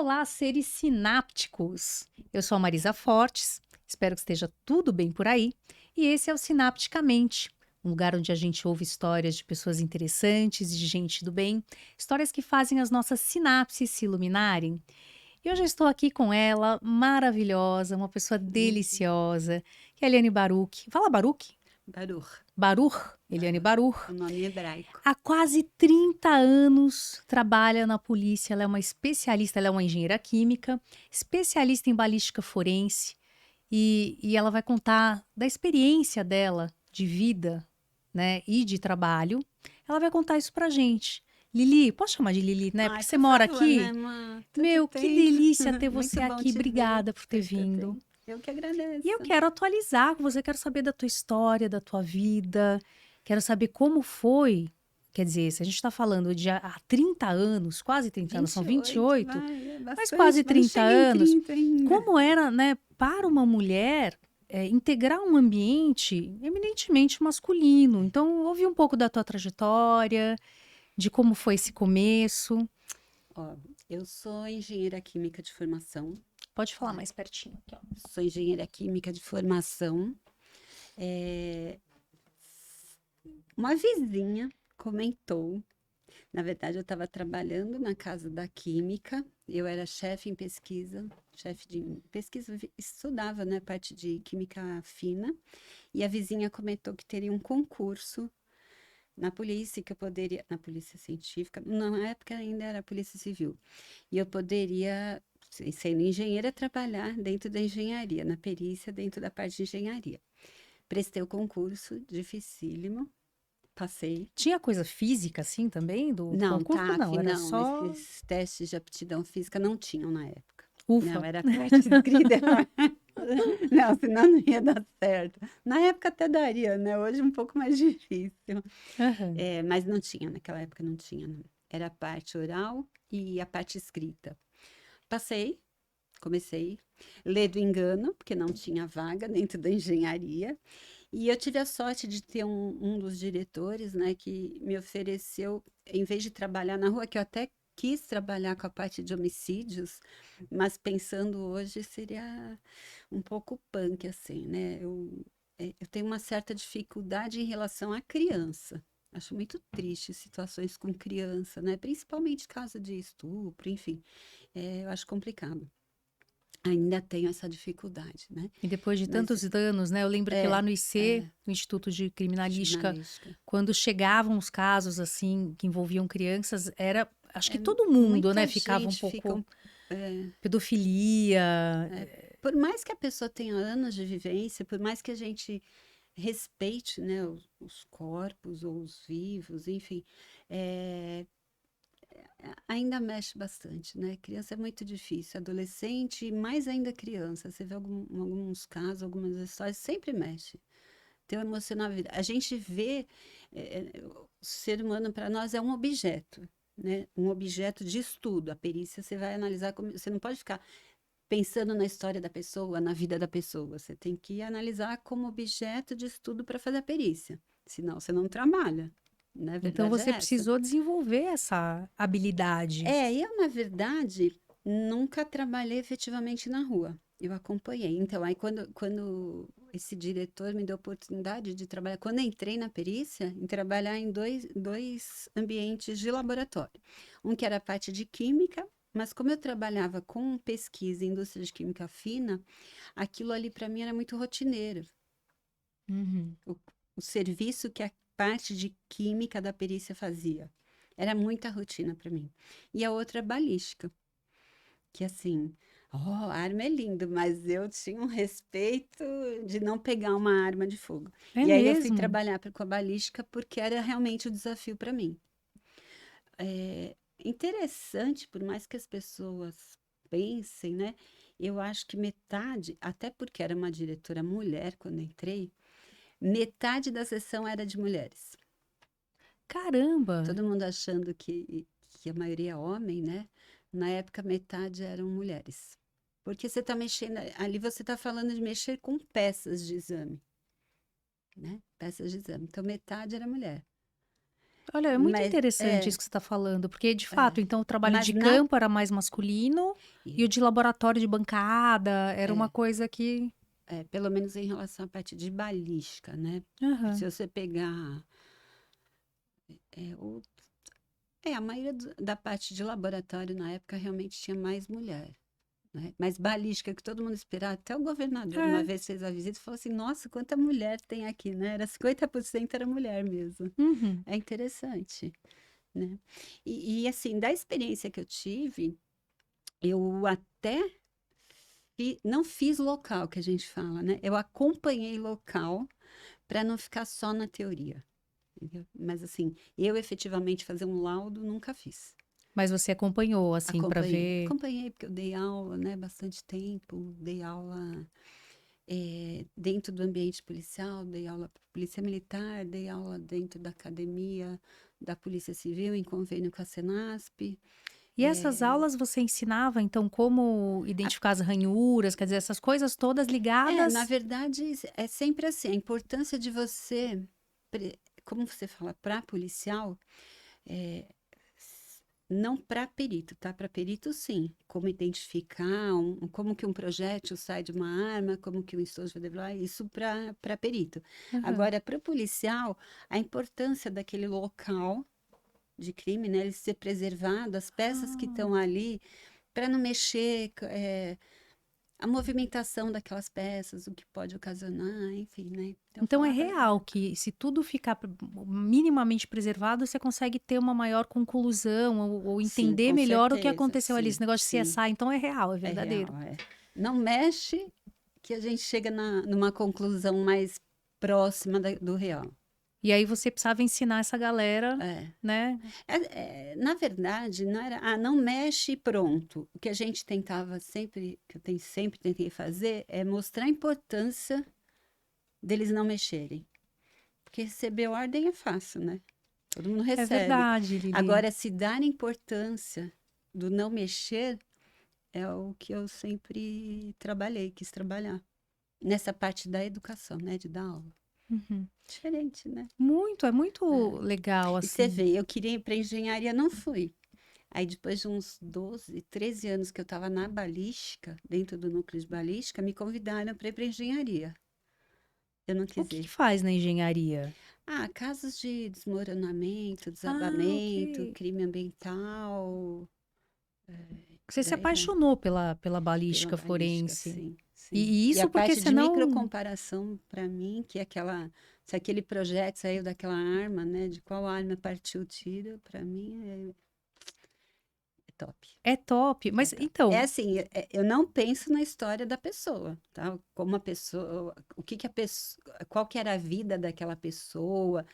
Olá, seres sinápticos! Eu sou a Marisa Fortes, espero que esteja tudo bem por aí. E esse é o Sinapticamente, um lugar onde a gente ouve histórias de pessoas interessantes, de gente do bem, histórias que fazem as nossas sinapses se iluminarem. E hoje eu estou aqui com ela, maravilhosa, uma pessoa deliciosa, que é a Eliane Baruch. Fala Baruch? Baruch, Eliane Baruch, Baruch. o nome hebraico. Há quase 30 anos trabalha na polícia, ela é uma especialista, ela é uma engenheira química, especialista em balística forense, e ela vai contar da experiência dela de vida, né, e de trabalho. Ela vai contar isso pra gente. Lili, posso chamar de Lili, né? Ai, Porque você por mora favor, aqui? né, Má? Tudo Meu, que bem? delícia ter você Muito bom aqui. te ver. Obrigada por ter Você vindo. também. Eu que E eu agradeço. quero atualizar com você, quero saber da tua história, da tua vida, quero saber como foi. Quer dizer, se a gente está falando de há 30 anos, quase 30 anos, são 28, 28, vai, é mas bastante, quase mas não 30 chega em anos, 30 ainda. como era, né, para uma mulher integrar um ambiente eminentemente masculino? Então, ouvi um pouco da tua trajetória, de como foi esse começo. Ó, eu sou engenheira química de formação, Pode falar né? mais pertinho aqui, ó. Sou engenheira química de formação. É, uma vizinha comentou. Na verdade, eu estava trabalhando na casa da química, eu era chefe em pesquisa, chefe de pesquisa, estudava, né, parte de química fina, e a vizinha comentou que teria um concurso na polícia, que eu poderia, na polícia científica, na época ainda era polícia civil, e eu poderia, sendo engenheira, trabalhar dentro da engenharia, na perícia, dentro da parte de engenharia. Prestei o concurso, dificílimo, passei. Tinha coisa física assim também do Não, concurso? Não, TAF, era não. só Esses testes de aptidão física não tinham na época. Não, ufa. era parte escrita. Não, senão não ia dar certo. Na época até daria, né? Hoje um pouco mais difícil. Aham. É, mas não tinha, naquela época não tinha, não. Era a parte oral e a parte escrita. Passei, comecei. Ler do engano, porque não tinha vaga dentro da engenharia. E eu tive a sorte de ter um dos diretores, né, que me ofereceu, em vez de trabalhar na rua, que eu até quis trabalhar com a parte de homicídios, mas pensando hoje seria um pouco punk, assim, né? Eu tenho uma certa dificuldade em relação à criança. Acho muito triste situações com criança, né? Principalmente caso de estupro, enfim. Eu acho complicado. Ainda tenho essa dificuldade, né? E depois de Mas tantos anos, né? Eu lembro que lá é, no IC, é, no Instituto de Criminalística, jornalística. quando chegavam os casos assim que envolviam crianças, era, acho que É, todo mundo, né, muita ficava um gente fica pouco é, pedofilia. é, por mais que a pessoa tenha anos de vivência, por mais que a gente respeite, né, os corpos ou os vivos, enfim, é, ainda mexe bastante, né? Criança é muito difícil, adolescente e mais ainda criança. Você vê alguns casos, algumas histórias, sempre mexe. Tem o emocional. A gente vê o ser humano para nós é um objeto, né? Um objeto de estudo. A perícia você vai analisar como você não pode ficar pensando na história da pessoa, na vida da pessoa. Você tem que analisar como objeto de estudo para fazer a perícia. Senão você não trabalha. Na Então verdade é você essa. precisou desenvolver essa habilidade. Eu, na verdade, nunca trabalhei efetivamente na rua. Eu acompanhei. Então, aí quando esse diretor me deu a oportunidade de trabalhar, quando eu entrei na perícia, em trabalhar em dois ambientes de laboratório. Um que era a parte de química, mas como eu trabalhava com pesquisa em indústria de química fina, aquilo ali para mim era muito rotineiro. Uhum. O, o serviço que a parte de química da perícia fazia. Era muita rotina para mim. E a outra é balística, que assim, a arma é lindo, mas eu tinha um respeito de não pegar uma arma de fogo. É E aí eu fui mesmo? trabalhar com a balística porque era realmente o desafio para mim. É interessante, por mais que as pessoas pensem, né? Eu acho que metade, até porque era uma diretora mulher quando entrei, metade da sessão era de mulheres. Caramba! Todo mundo achando que a maioria é homem, né? Na época, metade eram mulheres. Porque você está mexendo, ali você está falando de mexer com peças de exame, né? Peças de exame. Então, metade era mulher. Olha, é muito Mas interessante isso que você está falando, porque de fato, é. então o trabalho Mas de na campo era mais masculino e o de laboratório de bancada era uma é, coisa que. pelo menos em relação à parte de balística, né? Aham. Se você pegar é, o, a maioria da parte de laboratório na época realmente tinha mais mulher. Né? Mas balística, que todo mundo esperava, até o governador uma É. vez fez a visita e falou assim: nossa, quanta mulher tem aqui, né? Era 50% era mulher mesmo. Uhum. É interessante, né? E assim, da experiência que eu tive, eu até não fiz local, que a gente fala, né? Eu acompanhei local para não ficar só na teoria, entendeu? Mas assim, eu efetivamente fazer um laudo nunca fiz. Mas você acompanhou, assim, para Acompanhei, ver. acompanhei porque eu dei aula, né, bastante tempo, dei aula dentro do ambiente policial, dei aula para Polícia Militar, dei aula dentro da academia da Polícia Civil em convênio com a Senasp. E essas aulas você ensinava, então, como A- identificar as ranhuras, quer dizer, essas coisas todas Na ligadas. verdade, é sempre assim, a importância de você, como você fala, para policial, é, não para perito, tá? Para perito, sim. Como identificar, como que um projétil sai de uma arma, como que um estojo vai devorar, isso para perito. Aham. Agora, para o policial, a importância daquele local de crime, né? Ele ser preservado, as peças que Ah. estão ali, para não mexer, a movimentação daquelas peças, o que pode ocasionar, enfim, né? Então, Então é falava. real que se tudo ficar minimamente preservado, você consegue ter uma maior conclusão ou Sim, entender com melhor o que certeza, aconteceu ali. Esse sim, negócio de sim. CSI, então é real, é É verdadeiro. real, é. Não mexe que a gente chega numa conclusão mais próxima do real. E aí você precisava ensinar essa galera, É. né? Na verdade, não era, não mexe e pronto. O que a gente tentava sempre, que sempre tentei fazer, é mostrar a importância deles não mexerem. Porque receber ordem é fácil, né? Todo mundo É recebe. verdade, Lili. Agora, se dar importância do não mexer, é o que eu sempre trabalhei, quis trabalhar. Nessa parte da educação, né, de dar aula. Uhum. Diferente, né? Muito, é muito É. legal, E você assim. vê, eu queria ir para engenharia, não fui. Aí depois de uns 12, 13 anos que eu estava na balística, dentro do núcleo de balística, me convidaram para ir para engenharia. Eu não O quis que que ir. faz na engenharia? Casos de desmoronamento, Ah, desabamento, ok. crime ambiental, Você por se aí vai. apaixonou pela Pela balística balística, forense. sim, sim. E E a isso porque parte você de não. microcomparação, para mim, que é se aquele projeto saiu daquela arma, né? De qual arma partiu o tiro, para mim é top. É top. É Mas top. É então, assim, eu não penso na história da pessoa, tá? Como a pessoa, o que que a pessoa, qual que era a vida daquela pessoa,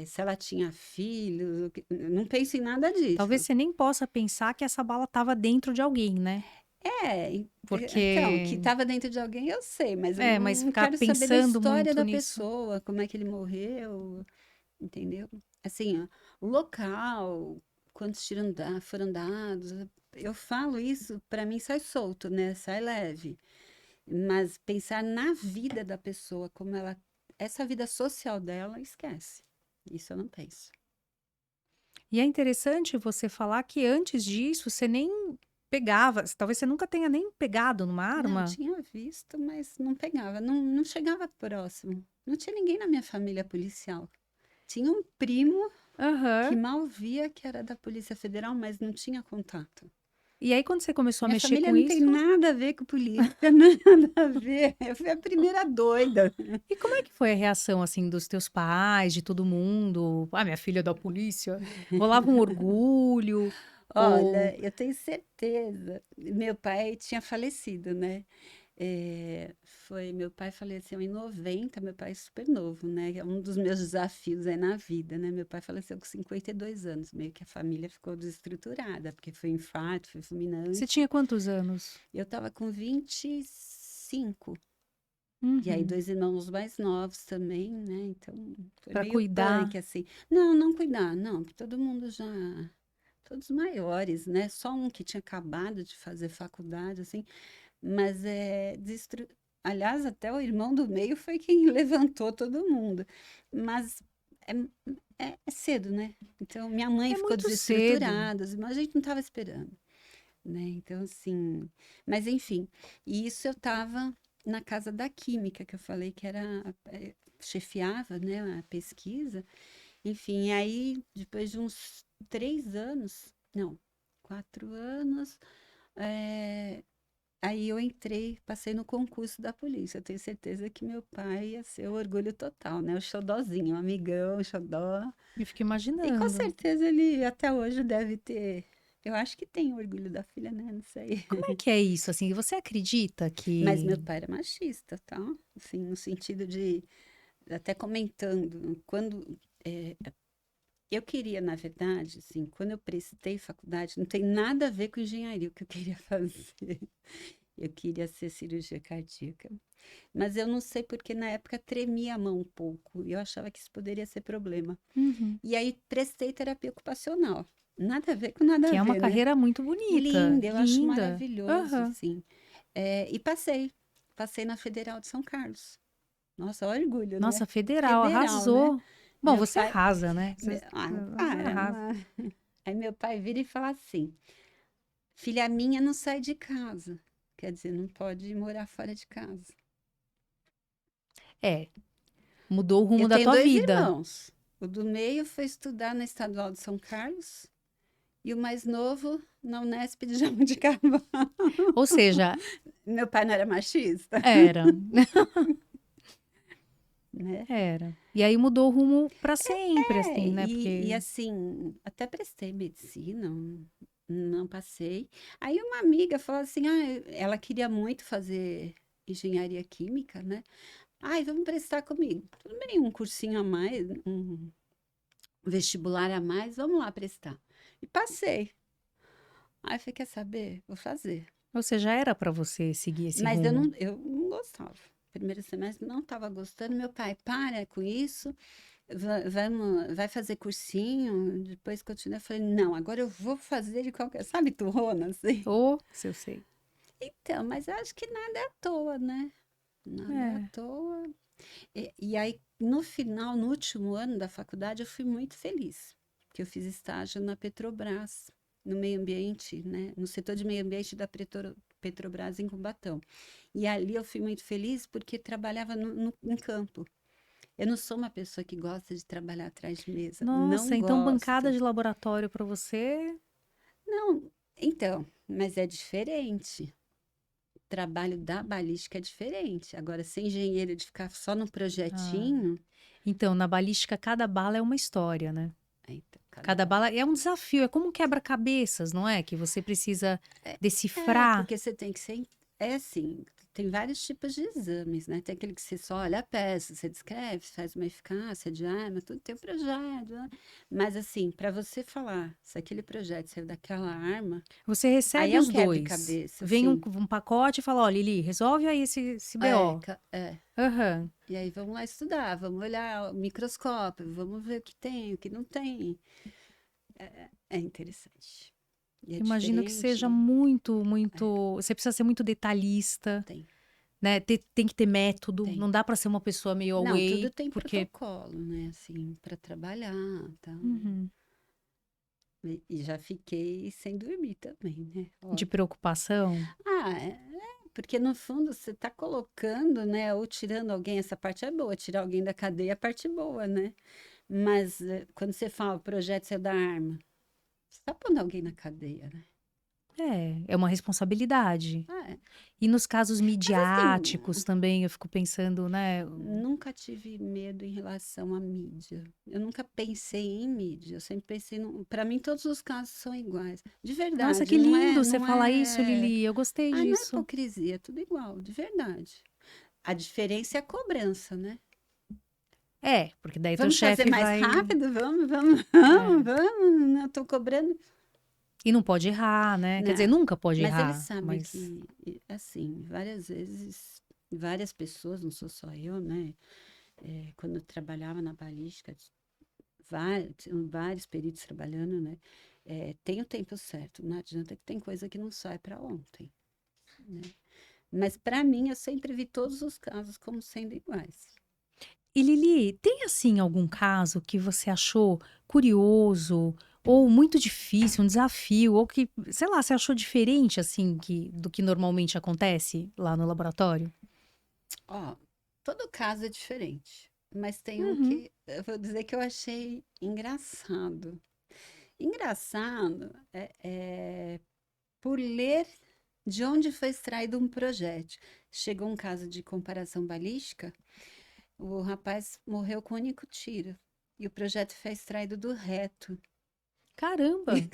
se ela tinha filhos, eu não penso em nada talvez disso. você nem possa pensar que essa bala estava dentro de alguém, né? Então, que Porque. estava dentro de alguém eu sei, mas eu É, mas não ficar quero saber da pensando história muito da nisso. pessoa, como é que ele morreu, entendeu? Assim, ó, o local, quantos tiros foram dados, eu falo isso, para mim sai solto, né? Sai leve. Mas pensar na vida da pessoa, essa vida social dela, esquece. Isso eu não penso. E é interessante você falar que antes disso você nem pegava, talvez você nunca tenha nem pegado numa Não, arma. tinha visto, mas não pegava, não chegava próximo. Não tinha ninguém na minha família policial. Tinha um primo que Aham. mal via que era da Polícia Federal, mas não tinha contato. E aí, quando você começou a Minha mexer família com não tem isso, nada a ver com polícia, nada a ver. Eu fui a primeira doida. e como é que foi a reação, assim, dos teus pais, de todo mundo? Ah, minha filha é da polícia. Rolava um orgulho, ou... Olha, eu tenho certeza. Meu pai tinha falecido, né? Meu pai faleceu em 90, meu pai é super novo, né? É um dos meus desafios aí na vida, né? Meu pai faleceu com 52 anos, meio que a família ficou desestruturada, porque foi infarto, foi Você fulminante. tinha quantos anos? Eu tava com 25. E aí, Uhum. 2 irmãos mais novos também, né? Então, foi Pra meio punk, cuidar. assim. Não, não cuidar, não, porque todo mundo já. Todos maiores, né? Só um que tinha acabado de fazer faculdade, assim. Mas aliás, até o irmão do meio foi quem levantou todo mundo. Mas é, é cedo, né? Então, minha mãe É ficou muito cedo. desestruturada, mas a gente não estava esperando, né? Então, assim, mas enfim, e isso eu estava na casa da química, que eu falei que era, chefiava, né, a pesquisa. Enfim, aí depois de uns 3 anos, não, 4 anos, eh, aí eu entrei, passei no concurso da polícia. Eu tenho certeza que meu pai ia ser o orgulho total, né? O xodózinho, o amigão, o xodó. Eu fico E com imaginando. certeza ele até hoje deve ter. Eu acho que tem orgulho da filha, né? Não sei. Como é que é isso, assim? Você acredita Mas meu que... pai era machista, tá? Assim, no sentido de, até comentando, quando eu queria, na verdade, assim, quando eu prestei faculdade, não tem nada a ver com engenharia o que eu queria fazer. Eu queria ser cirurgia cardíaca. Mas eu não sei porque na época tremia a mão um pouco e eu achava que isso poderia ser problema. Uhum. E aí prestei terapia ocupacional. Nada a ver com nada a Que é uma ver, né? carreira muito bonita, Linda, eu acho linda. maravilhoso, Aham. assim. E passei. Passei na Federal de São Carlos. Nossa, orgulho, né? Nossa, federal, Federal, né? arrasou. Bom, Meu você pai. arrasa, né? Você Para, arrasa. Aí meu pai vira e fala assim: filha minha não sai de casa. Quer dizer, não pode morar fora de casa. É, mudou o Eu rumo da tenho tua dois vida. irmãos. O do meio foi estudar na Estadual de São Carlos e o mais novo na Unesp de Jaboticabal. Ou seja, Meu pai não era machista, era, né? era. E aí mudou o rumo pra sempre, assim, né? E Porque, assim, até prestei medicina, não passei. Aí uma amiga falou assim, ela queria muito fazer engenharia química, né? Ai, vamos prestar comigo. Tudo bem, um cursinho a mais, um vestibular a mais, vamos lá prestar. E passei. Aí eu falei, quer saber? Vou fazer. ou seja, era pra você seguir esse Mas rumo. eu não gostava. Primeiro semestre não estava gostando. Meu pai, para com isso. Vai fazer cursinho, depois continua. Eu falei, não, agora eu vou fazer de qualquer. Sabe, turrona, assim? Ou, se eu sei. Então, mas eu acho que nada é à toa, né? Nada é à É. toa. E aí, no final, no último ano da faculdade, eu fui muito feliz, porque eu fiz estágio na Petrobras, no meio ambiente, né? No setor de meio ambiente da Petrobras em Cubatão. E ali eu fui muito feliz porque trabalhava em campo. Eu não sou uma pessoa que gosta de trabalhar atrás de mesa. Nossa, Não então bancada gosto. de laboratório pra você. Não, então, mas é diferente. O trabalho da balística é diferente. Agora, ser engenheiro de ficar só no Ah. projetinho, Então, na balística, cada bala é uma história, né? então, cada Cada ba- bala é um desafio, é como um quebra-cabeças, não é? Que você precisa decifrar. porque você tem que ser. É assim, tem vários tipos de exames, né? Tem aquele que você só olha a peça, você descreve, faz uma eficácia de arma, tudo tem um projeto, né? Mas assim, para você falar se aquele projeto saiu daquela arma, Você aí recebe é um os dois. quebra-cabeça, Vem um, assim. um pacote e fala: ó, Lili, resolve aí esse BO. É. Aham. E aí vamos lá estudar, vamos olhar o microscópio, vamos ver o que tem, o que não tem. É interessante. E é Imagino que seja diferente. muito, É, muito. Você precisa ser muito detalhista, tem, né? Tem que ter método. tem. Não dá pra ser uma pessoa meio Não, tudo away, tem porque. protocolo, né? Assim, para trabalhar, tá? Uhum. E já fiquei sem dormir também, né? De Óbvio. preocupação. Porque no fundo você está colocando, né? Ou tirando alguém, essa parte é boa, tirar alguém da cadeia é a parte boa, né? Mas quando você fala o projeto é da arma, você está pondo alguém na cadeia, né? É uma responsabilidade. Ah, é. E nos casos Mas assim, midiáticos também, eu fico pensando, né? nunca tive medo em relação à mídia. Eu nunca pensei em mídia. Eu sempre pensei, para mim todos os casos são iguais. De Nossa, verdade, que não é, lindo você não falar isso, é. Lili. Eu gostei Não é disso. hipocrisia, é tudo igual, de verdade. A diferença é a cobrança, né? É, porque daí teu Vamos fazer chefe mais vai. rápido? Vamos, É. não estou cobrando. E não pode errar, né? Quer dizer, Não, nunca pode mas eles errar, sabem mas. que, assim, várias vezes, várias pessoas, não sou só eu, né? Quando eu trabalhava na balística, tinham vários peritos trabalhando, né? Tem o tempo certo, não adianta que tem coisa que não sai para ontem, né? Mas para mim, eu sempre vi todos os casos como sendo iguais. E Lili, tem assim algum caso que você achou curioso ou muito difícil, um desafio, ou que, sei lá, você achou diferente assim do que normalmente acontece lá no laboratório? Ó, todo caso é diferente, mas tem um Uhum. que eu vou dizer que eu achei engraçado. Engraçado por ler de onde foi extraído um projétil. Chegou um caso de comparação balística, o rapaz morreu com um único tiro e o projétil foi extraído do reto. Caramba!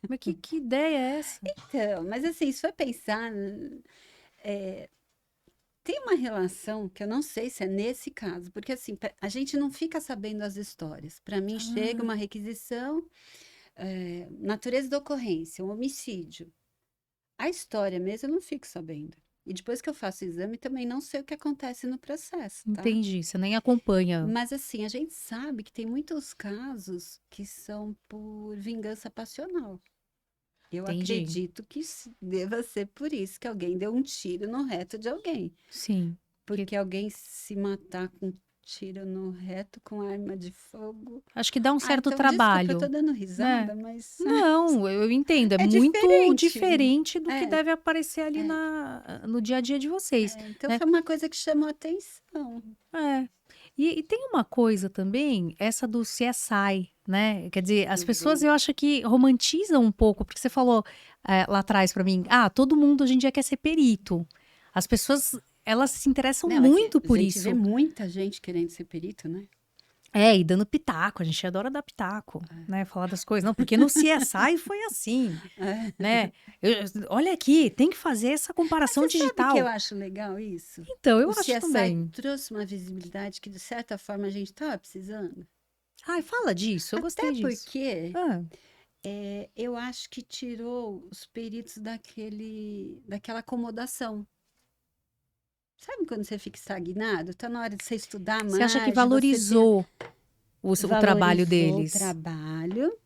Mas que ideia é essa? Então, mas assim, se for pensar, tem uma relação que eu não sei se é nesse caso, porque assim, a gente não fica sabendo as histórias. Para mim, chega Ah, uma requisição, natureza da ocorrência, um homicídio. A história mesmo eu não fico sabendo. E depois que eu faço o exame, também não sei o que acontece no processo, tá? entendi. Você nem acompanha. Mas assim, a gente sabe que tem muitos casos que são por vingança passional. Eu Entendi. acredito que deva ser por isso que alguém deu um tiro no reto de alguém. Sim. Que Porque alguém se matar com tiro no reto com arma de fogo. acho que dá um Ah, certo então desculpa, eu tô trabalho, dando né? risada, mas Não, eu entendo. É é muito diferente. diferente do que É, deve aparecer ali é. no dia a dia de vocês, Então né? foi uma coisa que chamou atenção. É. E tem uma coisa também, essa do CSI, né? Quer dizer, as pessoas Uhum. eu acho que romantizam um pouco, porque você falou lá atrás pra mim, todo mundo hoje em dia quer ser perito. As pessoas, elas se interessam Não, é que muito a por gente vê isso. muita gente querendo ser perito, né? É, e dando pitaco, a gente adora dar pitaco, né? Falar das coisas. Não, porque no CSI foi assim, É. né? Olha aqui, tem que fazer essa Mas comparação você sabe que eu digital. acho legal isso? Então, eu O acho CSI também. trouxe uma visibilidade que, de certa forma, a gente estava precisando. Ai, fala disso, eu Até gostei disso. porque Ah, eu acho que tirou os peritos daquela acomodação. Sabe quando você fica estagnado? Tá na hora de você estudar você acha que mais, de você ter valorizou o trabalho valorizou o deles? trabalho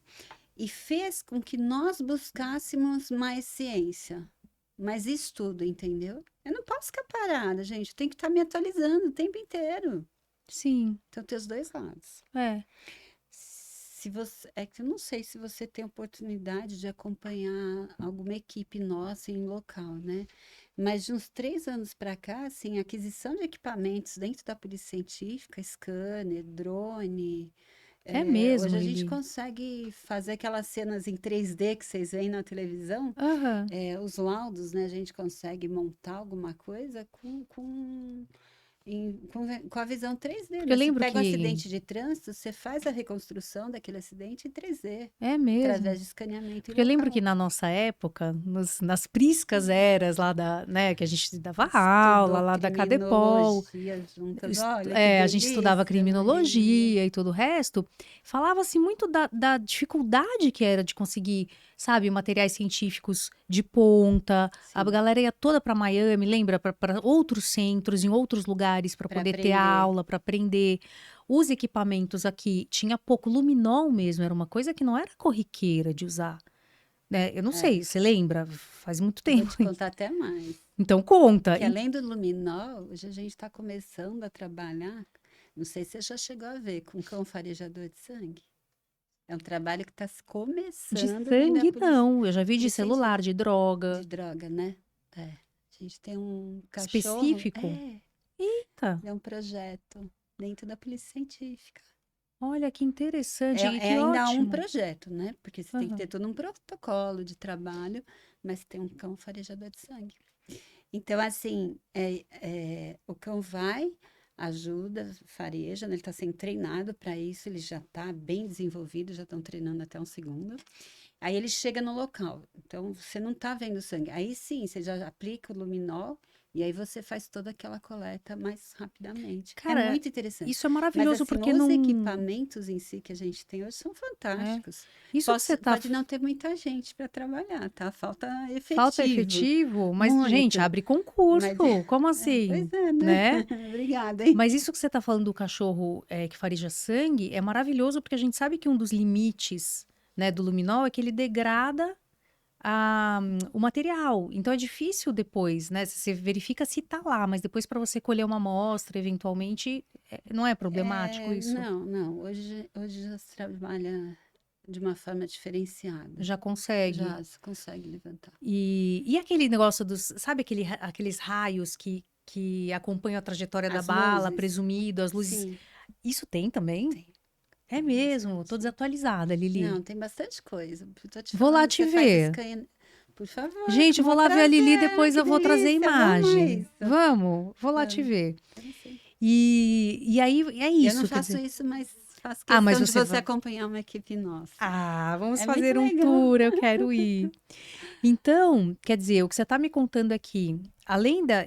e fez com que nós buscássemos mais ciência, mais estudo, entendeu? Eu não posso ficar parada, gente. Eu tenho que estar me atualizando o tempo inteiro. Sim, Então tem os dois lados. é. Se você, é que eu não sei se você tem oportunidade de acompanhar alguma equipe nossa em local, né? Mas de uns 3 anos para cá, assim, a aquisição de equipamentos dentro da polícia científica, scanner, drone, É mesmo, hoje a gente Lili. consegue fazer aquelas cenas em 3D que vocês veem na televisão, Aham. os laudos, né? A gente consegue montar alguma coisa com a visão 3D, Porque eu né? Você lembro pega um que acidente de trânsito, você faz a reconstrução daquele acidente em 3D, é mesmo. através de escaneamento em Porque eu lembro que local. na nossa época, nas priscas eras lá né, que a gente dava aula, Estudou lá da Cadepol, criminologia juntas, olha que a gente estudava delícia, Marília. criminologia e tudo o resto, falava-se muito da dificuldade que era de conseguir, sabe, materiais científicos de ponta. A Sim, galera ia toda para Miami, lembra? Para outros centros, em outros lugares, para para poder ter aprender. aula, para aprender. Os equipamentos aqui tinha pouco luminol mesmo, era uma coisa que não era corriqueira de usar, né? Eu não É, sei, você lembra? Faz muito eu vou tempo. te contar até mais. Então conta. Que além do luminol, hoje a gente está começando a trabalhar, não sei se você já chegou a ver, com cão farejador de sangue. É um trabalho que está De começando dentro da sangue, não. Eu já vi de polícia celular, científica. de De droga. droga, né? É. A gente tem um cachorro, Específico? Eita, é um projeto dentro da polícia científica. olha que interessante e É que ainda um ótimo. projeto, né? Porque você tem que ter Aham. todo um protocolo de trabalho, mas tem um cão farejador de sangue. Então, assim, o cão vai, ajuda, fareja, né? Ele está sendo treinado para isso, ele já está bem desenvolvido, já estão treinando até um segundo. Aí ele chega no local, então você não está vendo sangue. Aí sim, você já aplica o luminol e aí você faz toda aquela coleta mais rapidamente. É Cara, muito interessante. isso é Mas maravilhoso assim, porque os não. equipamentos em si que a gente tem hoje são É. fantásticos. Isso que você tá. Pode não ter muita gente para trabalhar, tá? Falta Falta efetivo, efetivo, mas, gente, muito. abre Mas, concurso. Como pois assim? é, né? Né? Obrigada, hein? Mas isso que você tá falando do cachorro que fareja sangue é maravilhoso porque a gente sabe que um dos limites, né, do luminol é que ele degrada o material. Então é difícil depois, né? Você verifica se tá lá, mas depois para você colher uma amostra, eventualmente, não é problemático isso? Não. Hoje já se trabalha de uma forma diferenciada. Já consegue. Já se consegue levantar. E aquele negócio dos, sabe aqueles raios que acompanham a trajetória da As bala, luzes. presumido, as luzes. Sim, Isso tem também? tem. É Tem mesmo, tô bastante. desatualizada, Lili. Não, tem bastante coisa. Eu tô te Vou lá falando, te você faz ver. escanha. Por favor, Gente, eu vou vou lá ver a Lili, trazer. Ai, depois que eu vou trazer a delícia. Vamos a imagem. isso. Vamos, vou lá te Vamos. ver. Vamos sim. E aí é Eu não isso, quer faço dizer. isso, mas faço Ah, mas questão de você você vai. acompanhar uma equipe nossa. Ah, vamos É muito fazer um legal. tour, eu quero ir. Então, quer dizer, o que você está me contando aqui, além da.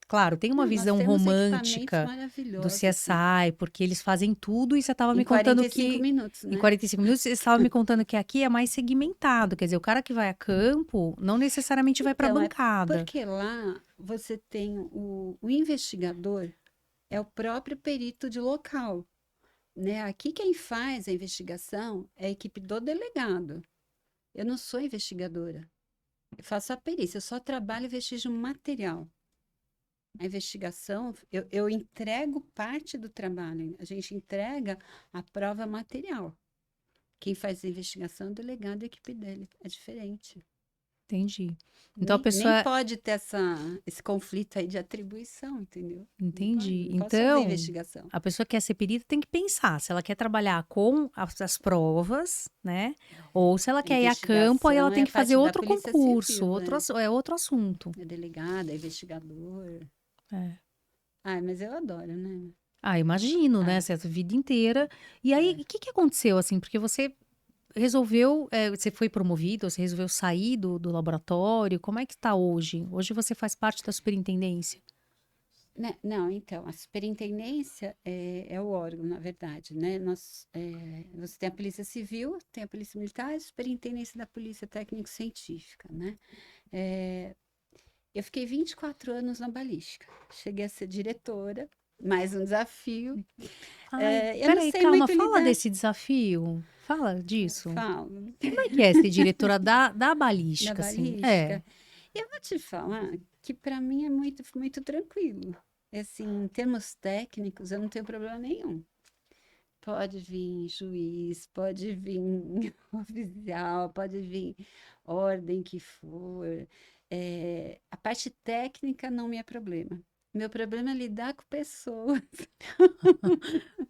Claro, tem uma Não, nós visão temos equipamentos romântica do maravilhosos, né? CSI, porque eles fazem tudo, e você estava Em me contando 45 que. minutos, Em né? 45 minutos, você estava me contando que aqui é mais segmentado. Quer dizer, o cara que vai a campo não necessariamente vai para a Então, é bancada. porque lá você tem o investigador, é o próprio perito de local, né? Aqui quem faz a investigação é a equipe do delegado. Eu não sou investigadora. Eu faço a perícia, eu só trabalho vestígio material. A investigação, eu entrego parte do trabalho, a gente entrega a prova material. Quem faz a investigação é o delegado e a equipe dele. É diferente. Entendi. Então a Nem pessoa. pode ter esse conflito aí de atribuição, entendeu? Não pode, Entendi. não posso fazer Então, investigação. a pessoa que quer ser perita tem que pensar se ela quer trabalhar com as provas, né? Ou se ela A quer ir a campo, aí ela investigação é tem a que fazer parte da outro Polícia concurso, Civil, é. é outro assunto. É delegado, é investigador. É. Ai, mas eu adoro, né? Ah, imagino, né? É, Essa vida inteira. E aí, é. o que que aconteceu, assim? Porque você resolveu, você foi promovido, você resolveu sair do laboratório. Como é que tá hoje? Hoje você faz parte da superintendência. Né, não, então, a superintendência é o órgão, na verdade, né? Você tem a Polícia Civil, tem a Polícia Militar e a Superintendência da Polícia Técnico-Científica, né? É, eu fiquei 24 anos na balística. Cheguei a ser diretora, mais um desafio. Ai, Eu não peraí, sei calma, muito fala lidar. desse desafio. Fala disso. Falo, Como é que é ser diretora da da balística, assim? É. balística. Eu vou te falar que para mim é muito, muito tranquilo. Assim, em termos técnicos, eu não tenho problema nenhum. Pode vir juiz, pode vir oficial, pode vir ordem que for. A parte técnica não me é problema. Meu problema é lidar com pessoas.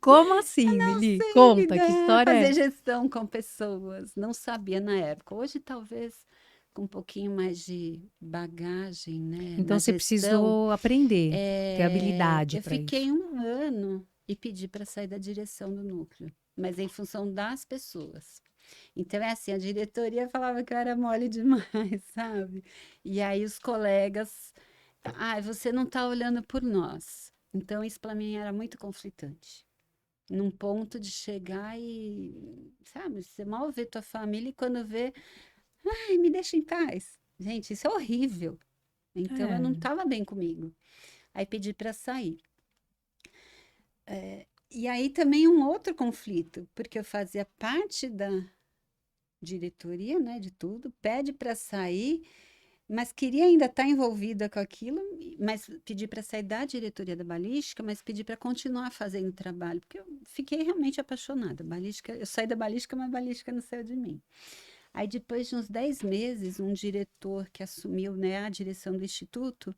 Como assim, Lili? Sei Conta, que lidar, história fazer é? gestão com pessoas. Não sabia na época. Hoje, talvez, com um pouquinho mais de bagagem, né, Então na você gestão, precisou aprender, ter habilidade eu para isso. fiquei um ano e pedi para sair da direção do núcleo, mas em função das pessoas. Então, é assim, a diretoria falava que eu era mole demais, sabe? E aí os colegas, você não está olhando por nós. Então, isso para mim era muito conflitante. Num ponto de chegar e, sabe, você mal vê tua família e quando vê, ai, me deixa em paz. Gente, isso é horrível. Então, eu não É. estava bem comigo. Aí pedi para sair. E aí também um outro conflito, porque eu fazia parte da diretoria, né, de tudo, pede para sair, mas queria ainda estar envolvida com aquilo, mas pedi para sair da diretoria da balística, mas pedi para continuar fazendo o trabalho, porque eu fiquei realmente apaixonada. Balística, eu saí da balística, mas a balística não saiu de mim. Aí depois de uns 10 meses, um diretor que assumiu, né, a direção do instituto,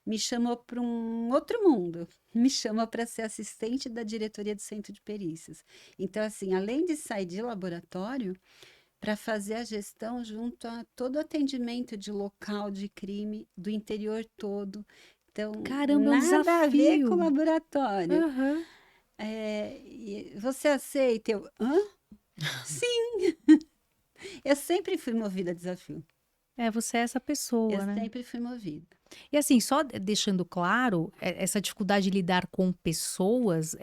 me chamou para um outro mundo. Me chamou para ser assistente da diretoria do centro de perícias. Então, assim, além de sair de laboratório, para fazer a gestão junto a todo o atendimento de local de crime do interior todo. Então, Caramba, é um nada a ver com o desafio. laboratório. Aham. Você aceita? Hã? Sim, eu sempre fui movida a desafio. É, você é essa Eu pessoa, né? sempre fui movida. E assim, só deixando claro, essa dificuldade de lidar com pessoas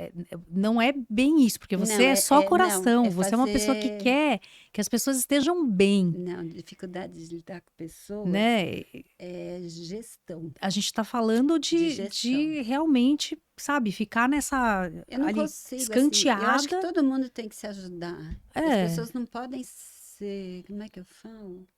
não é bem isso, porque você Não, é só não, coração, é você é uma pessoa que fazer. quer que as pessoas estejam bem, Não, dificuldade de lidar com pessoas né? é gestão, A gente tá falando de gestão. de realmente, sabe, ficar nessa Eu não ali consigo, assim, eu acho que escanteada. todo mundo tem que se ajudar. As É, pessoas não podem ser, como é que eu falo?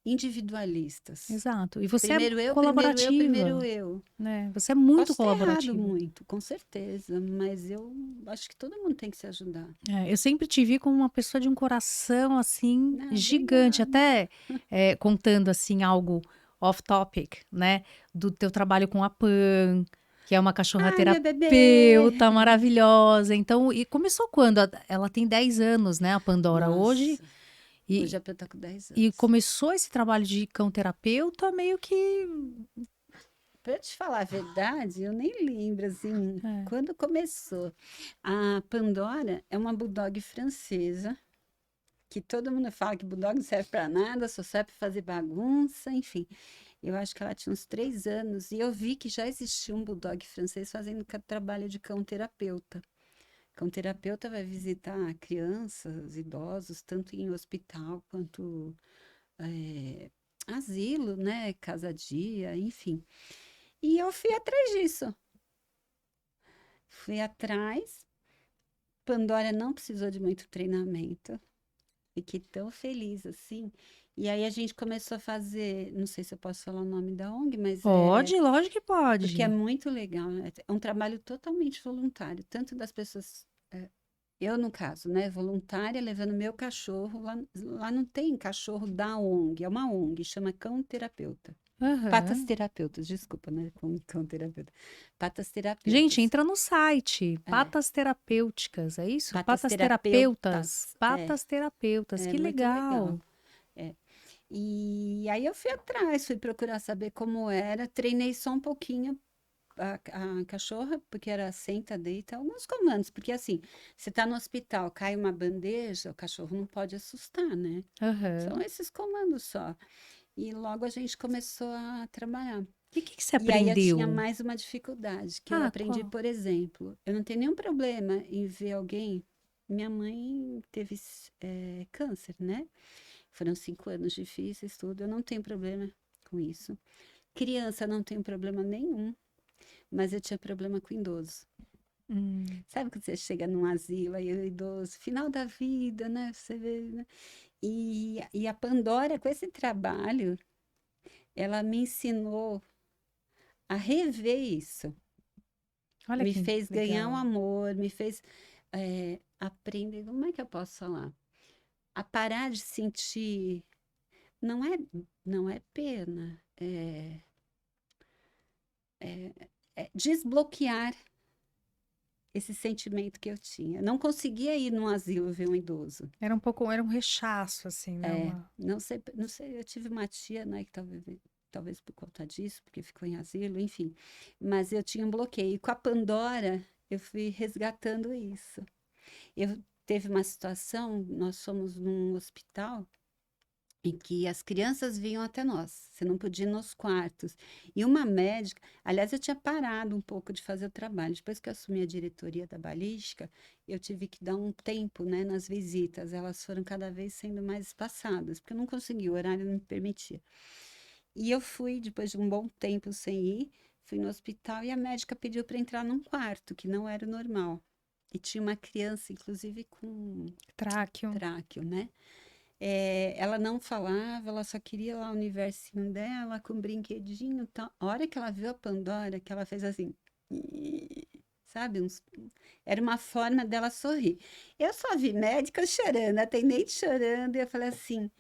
individualistas. Exato. E você é Primeiro eu, primeiro eu, primeiro colaborativa, eu. né? Você é muito Posso ter errado colaborativa. muito, com certeza, mas eu acho que todo mundo tem que se ajudar. É, eu sempre te vi como uma pessoa de um coração assim Ah, gigante, obrigada. até contando assim algo off topic, né? Do teu trabalho com a Pan, que é uma cachorra Ai, minha bebê! terapeuta maravilhosa. Então, e começou quando? Ela tem 10 anos, né? A Pandora hoje. Nossa, hoje E, a Pia tá com 10 e anos. começou esse trabalho de cão terapeuta meio que. Pra te falar a verdade, eu nem lembro, assim, É. quando começou. A Pandora é uma bulldog francesa, que todo mundo fala que bulldog não serve para nada, só serve para fazer bagunça, enfim. Eu acho que ela tinha uns 3 anos e eu vi que já existia um bulldog francês fazendo trabalho de cão terapeuta. Cão terapeuta vai visitar crianças, idosos, tanto em hospital quanto eh, asilo, né? Casa-dia, enfim. E eu fui atrás disso. Fui atrás. Pandora não precisou de muito treinamento. Fiquei tão feliz assim. E aí a gente começou a fazer, não sei se eu posso falar o nome da ONG, mas Pode, lógico que porque é pode. muito legal, né? É um trabalho totalmente voluntário, tanto das pessoas, eu no caso, né, voluntária, levando meu cachorro, lá não tem cachorro da ONG, é uma ONG, chama Cão Terapeuta. Patas Aham. terapeutas, desculpa, né? Com cão terapeuta. Patas Gente, terapeutas. entra no site, É, Patas Terapêuticas, é isso? patas Patas Terapeutas, terapeutas. Patas Terapeutas, É que muito legal. legal. É. E aí eu fui atrás, fui procurar saber como era, treinei só um pouquinho a cachorra, porque era senta, deita, alguns comandos, porque assim, você tá no hospital, cai uma bandeja, o cachorro não pode assustar, né? São Aham. esses comandos só. E logo a gente começou a trabalhar. E o que que você E aí eu tinha aprendeu? mais uma dificuldade, que eu Ah, aprendi, qual? por exemplo, eu não tenho nenhum problema em ver alguém. Minha mãe teve câncer, né? Foram 5 anos difíceis, tudo. Eu não tenho problema com isso. Criança não tem problema nenhum, mas eu tinha problema com idoso. Hum, Sabe quando você chega num asilo e o idoso, final da vida, né? Você vê, né? E a Pandora, com esse trabalho, ela me ensinou a rever isso. olha Me que fez ganhar um legal. amor, me fez aprender. Como é que eu posso falar? A parar de sentir. Não é, não é pena, é desbloquear esse sentimento que eu tinha. Não conseguia ir num asilo ver um idoso. Era um pouco, era um rechaço, assim, né? Uma... Não sei, não sei, eu tive uma tia, né, que talvez por conta disso, porque ficou em asilo, enfim. Mas eu tinha um bloqueio. E com a Pandora, eu fui resgatando isso. Eu teve uma situação, nós fomos num hospital em que as crianças vinham até nós, você não podia ir nos quartos. E uma médica, aliás, eu tinha parado um pouco de fazer o trabalho. Depois que eu assumi a diretoria da balística, eu tive que dar um tempo, né, nas visitas. Elas foram cada vez sendo mais espaçadas, porque eu não conseguia, o horário não me permitia. E eu fui, depois de um bom tempo sem ir, fui no hospital e a médica pediu para entrar num quarto, que não era o normal. E tinha uma criança, inclusive, com Tráqueo. tráqueo, né? Ela não falava, ela só queria lá o universinho dela, com um brinquedinho e tal. A hora que ela viu a Pandora, que ela fez assim, sabe? Era uma forma dela sorrir. Eu só vi médica chorando, atendente chorando, e eu falei assim,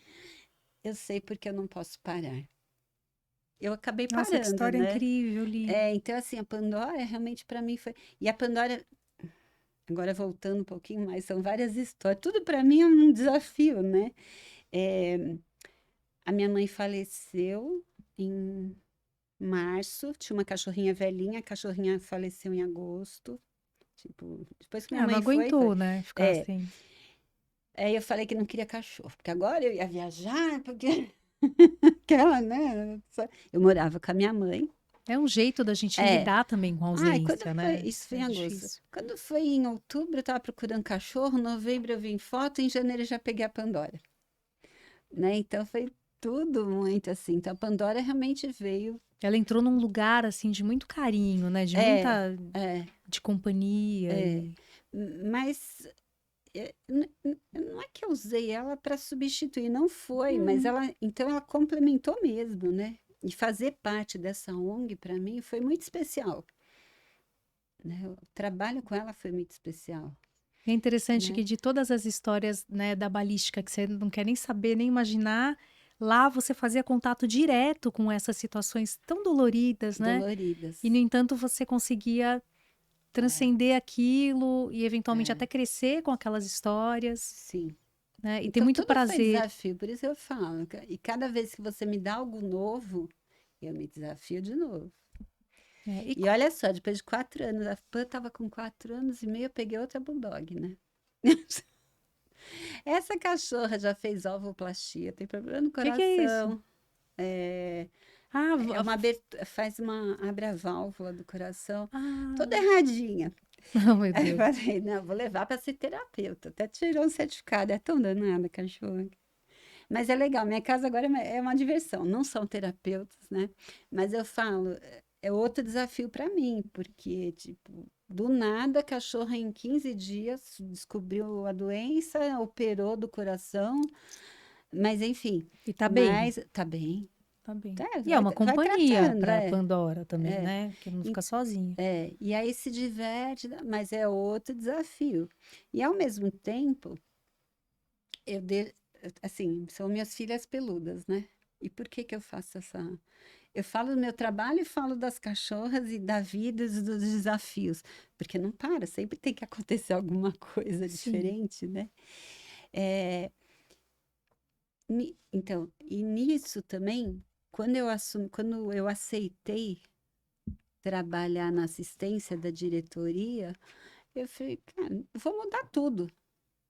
eu sei porque eu não posso parar. Eu acabei Nossa, que parando, história né? incrível, Li. Então, assim, a Pandora realmente para mim foi. E a Pandora, agora voltando um pouquinho mais, são várias histórias. Tudo para mim é um desafio, né? É, A minha mãe faleceu em março, tinha uma cachorrinha velhinha, a cachorrinha faleceu em agosto. Tipo, depois que minha Ah, não mãe foi. aguentou, né? Ficar É, assim. aí eu falei que não queria cachorro, porque agora eu ia viajar, porque aquela, né? Eu morava com a minha mãe. É um jeito da gente É. lidar também com a Ai, quando ausência, foi? né? Isso foi É em agosto. difícil. Quando foi em outubro, eu tava procurando cachorro, novembro eu vi em foto, em janeiro eu já peguei a Pandora, né? Então foi tudo muito assim. Então a Pandora realmente veio. Ela entrou num lugar, assim, de muito carinho, né? De É, muita... é. de companhia É, e... mas não é que eu usei ela para substituir, não foi, mas Hum. então ela complementou mesmo, né? E fazer parte dessa ONG para mim foi muito especial, né? O trabalho com ela foi muito especial, É interessante né? que de todas as histórias, né, da balística que você não quer nem saber, nem imaginar, lá você fazia contato direto com essas situações tão doloridas, né? E, no Doloridas. entanto, você conseguia É, transcender aquilo e eventualmente é, até crescer com aquelas histórias, sim. né? E ter Então muito tudo foi prazer. desafio, por isso eu falo. E cada vez que você me dá algo novo, eu me desafio de novo. É, E olha só, depois de 4 anos, a Pan estava com 4 anos e meio, eu peguei outra bulldog, né? Essa cachorra já fez ovoplastia, tem problema no que é isso? coração. É, Ah, é uma faz uma abre a válvula do coração, toda ah, erradinha. oh, meu Aí eu Deus. falei, não, vou levar para ser terapeuta. Até tirou um certificado, é tão danada a cachorra. Mas é legal, minha casa agora é uma diversão. Não são terapeutas, né? Mas eu falo, é outro desafio para mim, porque, tipo, do nada, a cachorra em 15 dias descobriu a doença, operou do coração, mas enfim, E tá bem, mas tá bem. tá bem. Tá, E é uma vai companhia tratando, para Pandora também, é. né? Que não E, fica sozinha. e aí se diverte, né? Mas é outro desafio. E ao mesmo tempo, eu de, assim, são minhas filhas peludas, né? E por que que eu faço essa? Eu falo do meu trabalho e falo das cachorras e da vida e dos desafios, porque não para, sempre tem que acontecer alguma coisa Sim. diferente, né? É, então, e nisso também, quando eu aceitei trabalhar na assistência da diretoria, eu falei, cara, vou mudar tudo.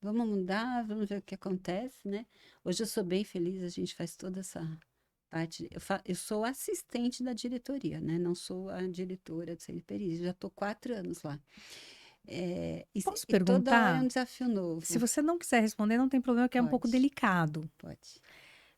Vamos mudar, vamos ver o que acontece, né? Hoje eu sou bem feliz, a gente faz toda essa parte. Eu sou assistente da diretoria, né? Não sou a diretora do CNPq, já estou 4 anos lá. Posso E toda hora é um perguntar? desafio Se novo. você não quiser responder, não tem problema, que é um pouco Pode, delicado. pode.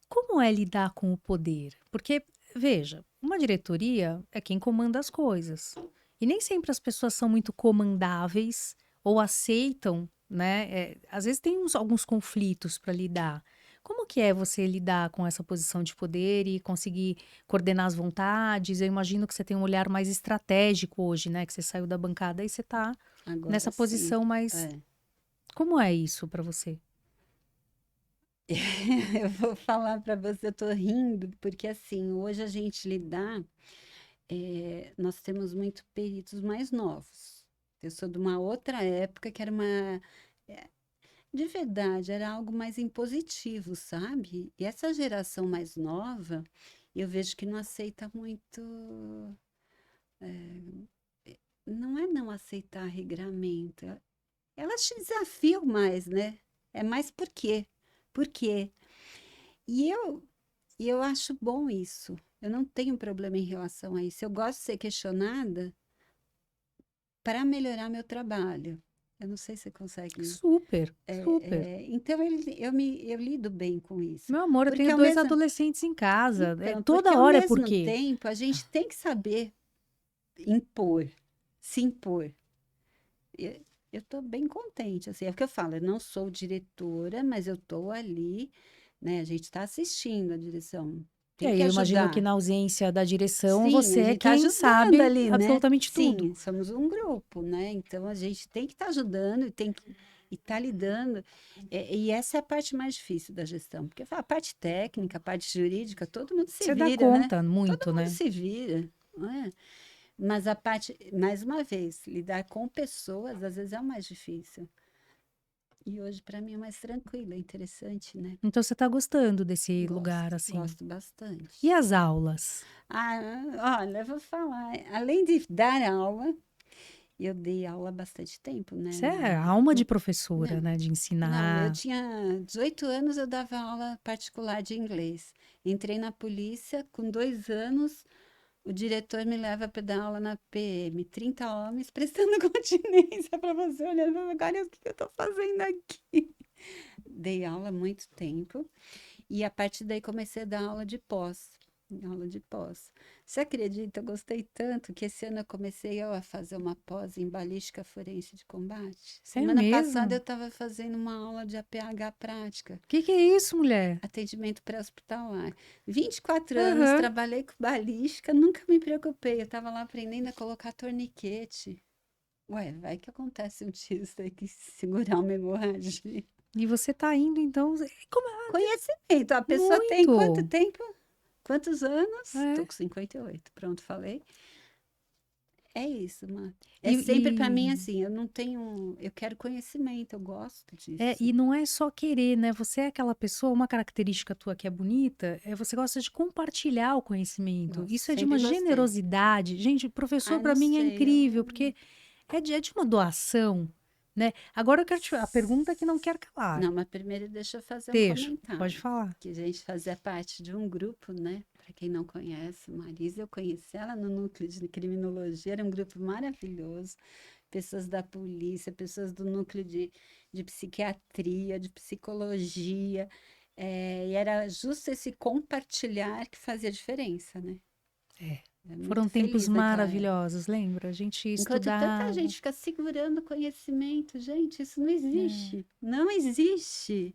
Como é lidar com o poder? Porque, veja, uma diretoria é quem comanda as coisas. E nem sempre as pessoas são muito comandáveis ou aceitam, né? Às vezes tem alguns conflitos para lidar. Como que é você lidar com essa posição de poder e conseguir coordenar as vontades? Eu imagino que você tem um olhar mais estratégico hoje, né? Que você saiu da bancada e você está Agora nessa sim. posição mais. É. Como é isso para você? Eu vou falar para você, eu tô rindo, porque assim, hoje a gente lidar, nós temos muito peritos mais novos. Eu sou de uma outra época que era uma. é, De verdade, era algo mais impositivo, sabe? E essa geração mais nova, eu vejo que não aceita muito. Não é não aceitar regramento. Elas te desafiam mais, né? É mais por quê? Por quê? E eu acho bom isso. Eu não tenho problema em relação a isso. Eu gosto de ser questionada para melhorar meu trabalho. Eu não sei se você consegue. Super, super. Então, eu lido bem com isso. Meu amor, eu tenho Porque ao dois mesmo, adolescentes em casa. então, porque Toda ao hora é por mesmo quê? tempo a gente tem que saber impor, se impor. Eu estou bem contente, assim, é o que eu falo, eu não sou diretora, mas eu estou ali, né? A gente está assistindo a direção, E tem aí que eu imagino que ajudar. na ausência da direção, Sim, você a é gente está quem ajudando sabe ali, né? absolutamente tudo. Sim, somos um grupo, né? Então a gente tem que estar ajudando e tem que estar lidando. E essa é a parte mais difícil da gestão, porque a parte técnica, a parte jurídica, todo mundo se Você dá vira, né? conta Todo muito, mundo né? se vira, não é? Mas a parte, mais uma vez, lidar com pessoas às vezes é o mais difícil. E hoje, para mim, é mais tranquilo, é interessante, né? Então você tá gostando desse lugar, Gosto, assim. gosto E bastante. as aulas? Olha, eu vou falar, além de dar aula, eu dei aula há bastante tempo, né? Você é a alma de professora, Não, né? De não, eu ensinar. tinha 18 anos, eu dava aula particular de inglês. Entrei na polícia, com 2 anos, o diretor me leva para dar aula na PM. 30 homens prestando continência para você, olhando, falando, agora o que eu estou fazendo aqui? Dei aula há muito tempo. E a partir daí comecei a dar aula de pós. Aula de pós. Você acredita? Eu gostei tanto que esse ano eu comecei a fazer uma pós em balística forense de combate. É Semana passada mesmo? eu estava fazendo uma aula de APH prática, Que é isso, mulher? atendimento pré-hospitalar. 24 anos, Aham. trabalhei com balística, nunca me preocupei. Eu estava lá aprendendo a colocar torniquete. Ué, vai que acontece um tiro, você tem que segurar uma hemorragia. E você tá indo, então. Como Conhecimento, a pessoa tem quanto muito? tempo? Quantos anos? Tô É. com 58, pronto, falei. É isso, Má. E, É sempre para mim e, assim, eu não tenho, eu quero conhecimento, eu gosto é, disso. e não é só querer, né? Você é aquela pessoa, uma característica tua que é bonita, é você gosta de compartilhar o conhecimento. Gosto, Isso é de uma sempre gostei. generosidade. Gente, professor Ah, para não mim é sei, incrível, eu... porque é de uma doação, né? Agora eu quero te a pergunta que não quer calar. Não, mas primeiro deixa eu fazer um Deixa, pode comentário. falar. Que a gente fazia parte de um grupo, né? Para quem não conhece, Marisa, eu conheci ela no núcleo de criminologia, era um grupo maravilhoso. Pessoas da polícia, pessoas do núcleo de psiquiatria, de psicologia. E era justo esse compartilhar que fazia diferença, né? É. Era Foram muito tempos feliz naquela época. maravilhosos, lembra? A gente Enquanto tanta estudava. gente fica segurando conhecimento, gente, isso não É. existe. Não existe.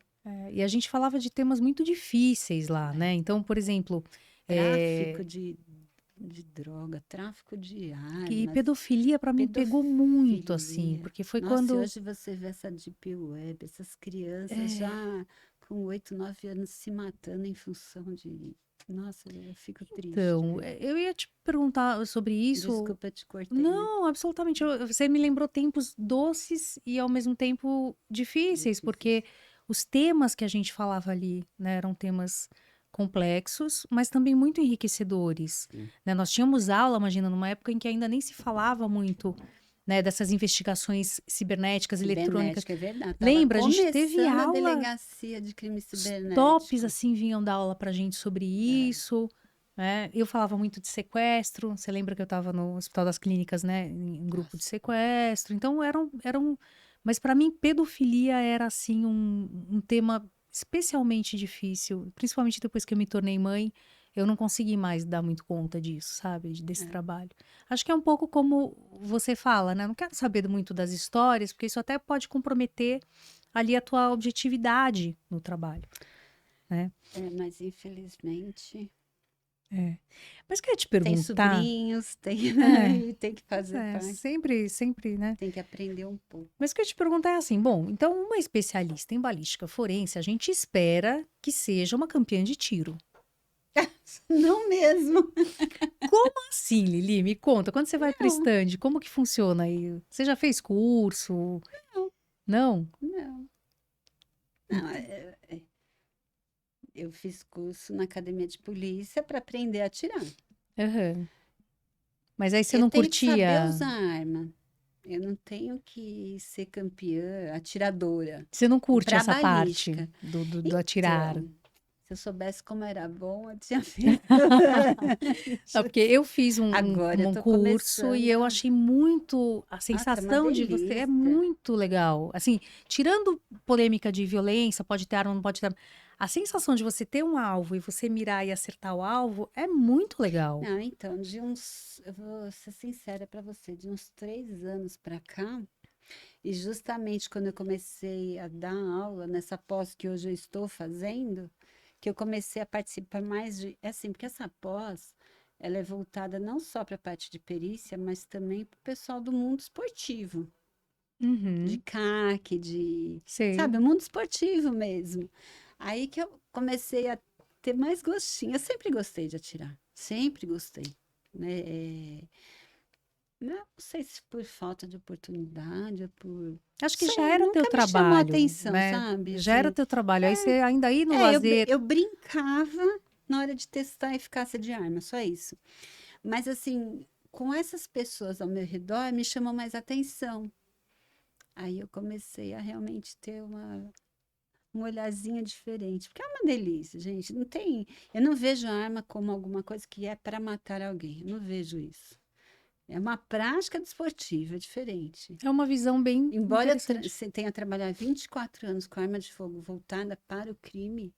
E a gente falava de temas muito difíceis lá, né? Então, por exemplo, Tráfico é, de droga, tráfico de que armas, pedofilia para mim pegou muito, assim, pedofilia. porque foi Nossa, e quando. hoje você vê essa deep web, essas crianças é, já com 8, 9 anos se matando em função de. Nossa, eu fico triste de então, ver. eu ia te perguntar sobre isso. Desculpa, te cortei, mas Não, absolutamente. Você me lembrou tempos doces e ao mesmo tempo difíceis, difíceis. porque os temas que a gente falava ali, né, eram temas complexos, mas também muito enriquecedores, Sim. né? Nós tínhamos aula, imagina, numa época em que ainda nem se falava muito, né, dessas investigações cibernéticas, eletrônicas. Cibernética, é verdade. Tava Lembra? A gente teve começando a aula, delegacia de crime os tops cibernético. assim vinham dar aula pra gente sobre É, isso, né? Eu falava muito de sequestro. Você lembra que eu estava no Hospital das Clínicas, né? Em grupo de nossa. sequestro. Então eram, mas para mim pedofilia era assim um tema especialmente difícil, principalmente depois que eu me tornei mãe. Eu não consegui mais dar muito conta disso, sabe? Desse É. trabalho. Acho que é um pouco como você fala, né? Não quero saber muito das histórias, porque isso até pode comprometer ali a tua objetividade no trabalho, né? Mas infelizmente É. Mas queria te tem perguntar, sobrinhos, tem, é, e tem que pois fazer parte, sempre, né? tem que aprender um pouco. Mas queria te perguntar é assim, bom, então uma especialista em balística forense, a gente espera que seja uma campeã de tiro. Não mesmo. Como assim, Lili? Me conta, quando você vai para o Não, stand, como que funciona aí? Você já fez curso? não, Não? não. Não, eu fiz curso na academia de polícia para aprender a atirar. Aham. Mas aí você Eu não tenho que saber curtia? usar arma. Eu não tenho que ser campeã, atiradora. Você não curte Para essa parte balística. do atirar? Então, se eu soubesse como era bom, eu tinha feito. Não, porque eu fiz Agora eu um tô curso e começando. eu achei muito. A Nossa, é uma sensação de você é delícia. muito legal. Assim, tirando polêmica de violência, pode ter arma, não pode ter arma. A sensação de você ter um alvo e você mirar e acertar o alvo é muito legal. Não, então, eu vou ser sincera para você, de uns 3 anos para cá, e justamente quando eu comecei a dar aula nessa pós que hoje eu estou fazendo, que eu comecei a participar mais de, é assim, porque essa pós, ela é voltada não só para a parte de perícia, mas também para o pessoal do mundo esportivo, de Uhum, CAC, sei. sabe, o mundo esportivo mesmo. Aí que eu comecei a ter mais gostinho. Eu sempre gostei de atirar, sempre gostei, né? Não sei se por falta de oportunidade ou por, não Acho que já sei, era teu nunca me chamou a trabalho, atenção, né? sabe? Já era Assim, teu trabalho. Aí você ainda aí no lazer. eu brincava na hora de testar a eficácia de arma, só isso. Mas assim, com essas pessoas ao meu redor, me chamou mais atenção. Aí eu comecei a realmente ter um olharzinho diferente, porque é uma delícia, gente. Não tem, eu não vejo a arma como alguma coisa que é para matar alguém. Eu não vejo isso. É uma prática desportiva, é diferente. É uma visão bem Embora interessante. você tenha trabalhado 24 anos com arma de fogo voltada para o crime,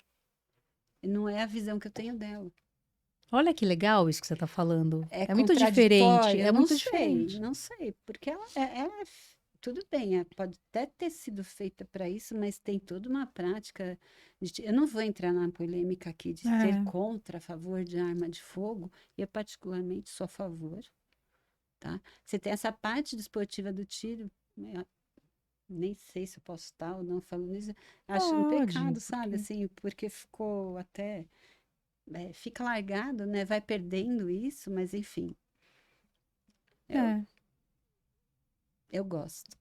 não é a visão que eu tenho dela. Olha que legal isso que você está falando. É É muito diferente, contraditório? é Não muito sei, diferente. não sei, porque tudo bem, pode até ter sido feita para isso, mas tem toda uma prática. Eu não vou entrar na polêmica aqui de ser É, contra, a favor de arma de fogo. Eu particularmente sou a favor, tá? Você tem essa parte desportiva do tiro, né, nem sei se eu posso estar ou não falando isso. Acho um pode, pecado, sabe? porque Assim, porque ficou até fica largado, né? Vai perdendo isso, mas enfim, eu, é, eu gosto.